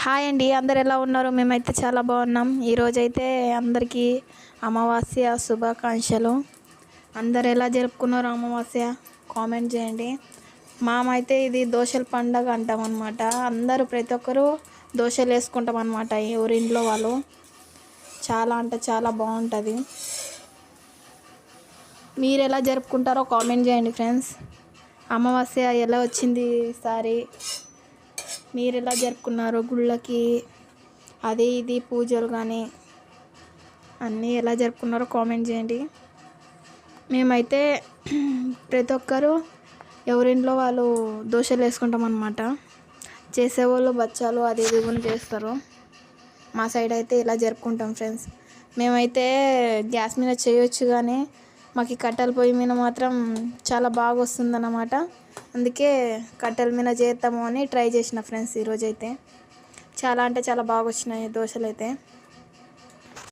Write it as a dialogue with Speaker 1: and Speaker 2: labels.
Speaker 1: Hi అండి, అందరు ఎలా ఉన్నారు? మేమైతే చాలా బాగున్నాం. ఈరోజైతే అందరికీ అమావాస్య శుభాకాంక్షలు. అందరు ఎలా జరుపుకున్నారు అమావాస్య కామెంట్ చేయండి. మామైతే ఇది దోశల పండగ అంటాం అనమాట. అందరూ ప్రతి ఒక్కరూ దోశలు వేసుకుంటాం అనమాట. ఎవరింట్లో వాళ్ళు చాలా అంటే చాలా బాగుంటుంది. మీరు ఎలా జరుపుకుంటారో కామెంట్ చేయండి ఫ్రెండ్స్. అమావాస్య ఎలా వచ్చింది ఈసారి, మీరు ఎలా జరుపుకున్నారు? గుళ్ళకి అది ఇది పూజలు కానీ అన్నీ ఎలా జరుపుకున్నారో కామెంట్ చేయండి. మేమైతే ప్రతి ఒక్కరు ఎవరింట్లో వాళ్ళు దోశలు వేసుకుంటాం అన్నమాట. చేసేవాళ్ళు బచ్చాలు అది ఇది కూడా చేస్తారు. మా సైడ్ అయితే ఇలా జరుపుకుంటాం ఫ్రెండ్స్. మేమైతే గ్యాస్ మీద చేయొచ్చు కానీ మాకు కట్టెల పొయ్యి మీద మాత్రం చాలా బాగా వస్తుందన్నమాట. అందుకే కట్టెల మీద చేద్దాము అని ట్రై చేసిన ఫ్రెండ్స్. ఈరోజైతే చాలా అంటే చాలా బాగా వచ్చినాయి దోశలు అయితే.